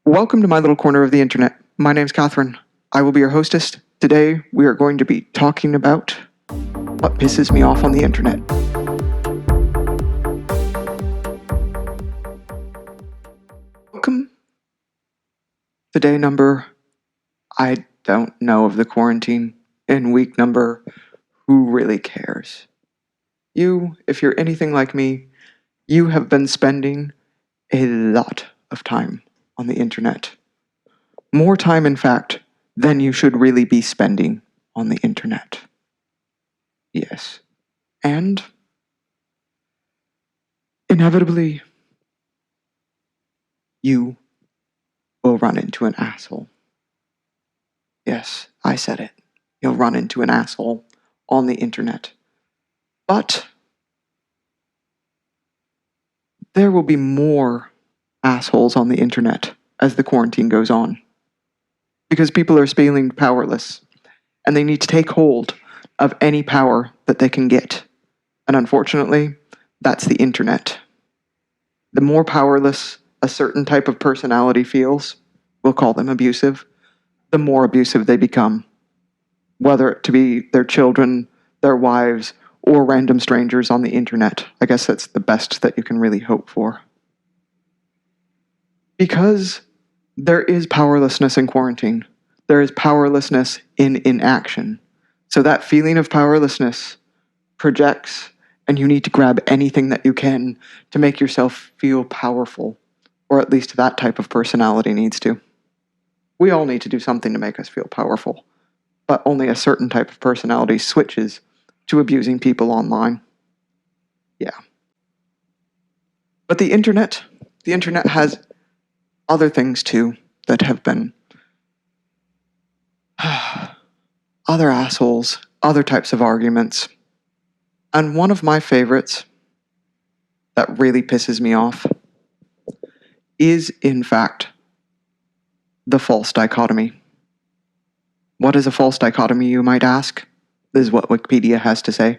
Welcome to my little corner of the internet. My name's Katherine. I will be your hostess. Today, we are going to be talking about what pisses me off on the internet. Welcome to day number, I don't know, of the quarantine. In week number, who really cares? You, if you're anything like me, you have been spending a lot of time on the internet. More time, in fact, than you should really be spending on the internet. Yes. And inevitably, you will run into an asshole. Yes, I said it. You'll run into an asshole on the internet. But there will be more assholes on the internet as the quarantine goes on. Because people are feeling powerless, and they need to take hold of any power that they can get. And unfortunately, that's the internet. The more powerless a certain type of personality feels, we'll call them abusive, the more abusive they become. Whether it to be their children, their wives, or random strangers on the internet. I guess that's the best that you can really hope for. Because there is powerlessness in quarantine. There is powerlessness in inaction. So that feeling of powerlessness projects, and you need to grab anything that you can to make yourself feel powerful. Or at least that type of personality needs to. We all need to do something to make us feel powerful. But only a certain type of personality switches to abusing people online. Yeah. But the internet has other things too that have been other assholes, other types of arguments. And one of my favorites that really pisses me off is, in fact, the false dichotomy. What is a false dichotomy, you might ask? This is what Wikipedia has to say.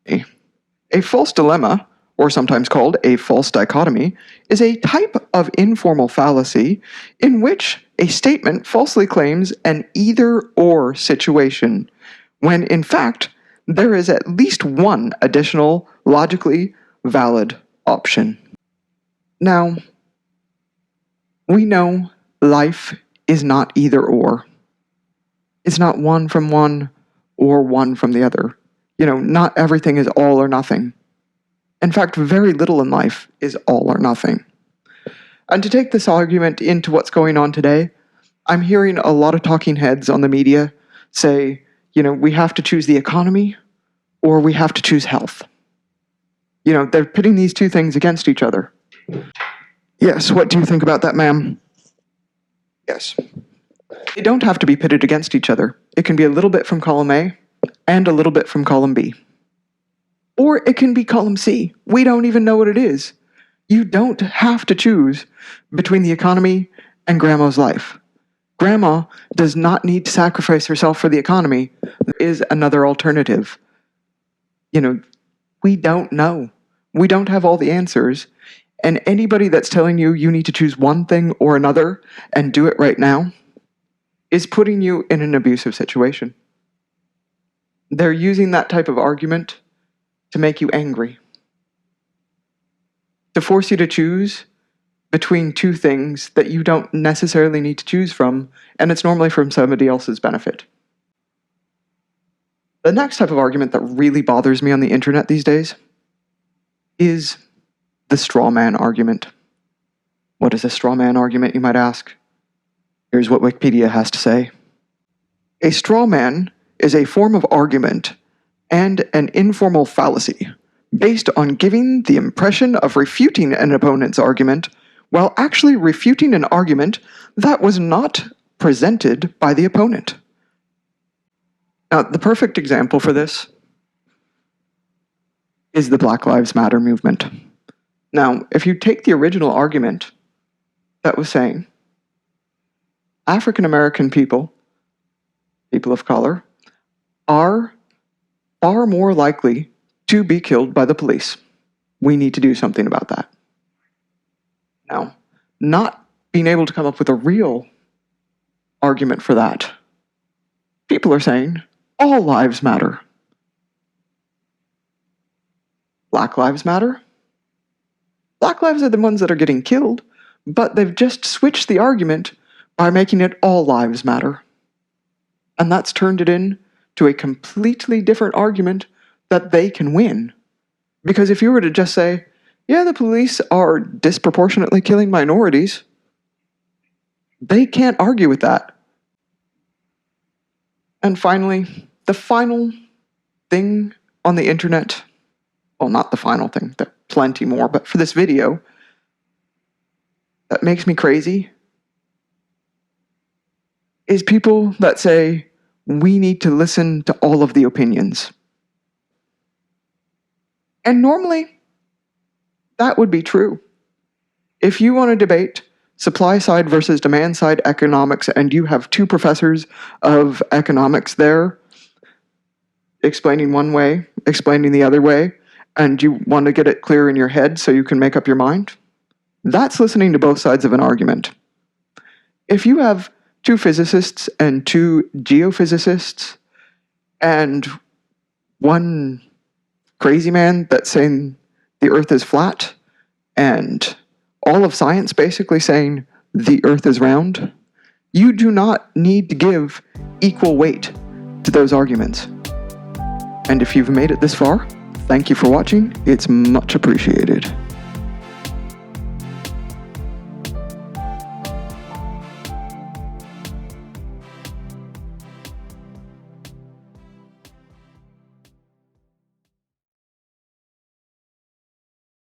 A false dilemma, or sometimes called a false dichotomy, is a type of informal fallacy in which a statement falsely claims an either-or situation, when in fact there is at least one additional logically valid option. Now, we know life is not either-or. It's not one from one or one from the other. Not everything is all or nothing. In fact, very little in life is all or nothing. And to take this argument into what's going on today, I'm hearing a lot of talking heads on the media say, we have to choose the economy or we have to choose health. They're pitting these two things against each other. Yes, what do you think about that, ma'am? Yes. They don't have to be pitted against each other. It can be a little bit from column A and a little bit from column B. Or it can be column C. We don't even know what it is. You don't have to choose between the economy and grandma's life. Grandma does not need to sacrifice herself for the economy. There is another alternative. We don't know. We don't have all the answers. And anybody that's telling you you need to choose one thing or another and do it right now is putting you in an abusive situation. They're using that type of argument to make you angry, to force you to choose between two things that you don't necessarily need to choose from, and it's normally from somebody else's benefit. The next type of argument that really bothers me on the internet these days is the straw man argument. What is a straw man argument, you might ask? Here's what Wikipedia has to say. A straw man is a form of argument and an informal fallacy based on giving the impression of refuting an opponent's argument while actually refuting an argument that was not presented by the opponent. Now, the perfect example for this is the Black Lives Matter movement. Now, if you take the original argument that was saying African American people of color, are far more likely to be killed by the police. We need to do something about that. Now, not being able to come up with a real argument for that. People are saying all lives matter. Black lives matter. Black lives are the ones that are getting killed, but they've just switched the argument by making it all lives matter. And that's turned it into a completely different argument that they can win. Because if you were to just say, yeah, the police are disproportionately killing minorities, they can't argue with that. And finally, the final thing on the internet, well, not the final thing, there are plenty more, but for this video, that makes me crazy, is people that say, we need to listen to all of the opinions. And normally, that would be true. If you want to debate supply side versus demand side economics, and you have two professors of economics there explaining one way, explaining the other way, and you want to get it clear in your head so you can make up your mind, that's listening to both sides of an argument. If you have two physicists and two geophysicists and one crazy man that's saying the earth is flat and all of science basically saying the earth is round, you do not need to give equal weight to those arguments. And if you've made it this far, thank you for watching. It's much appreciated.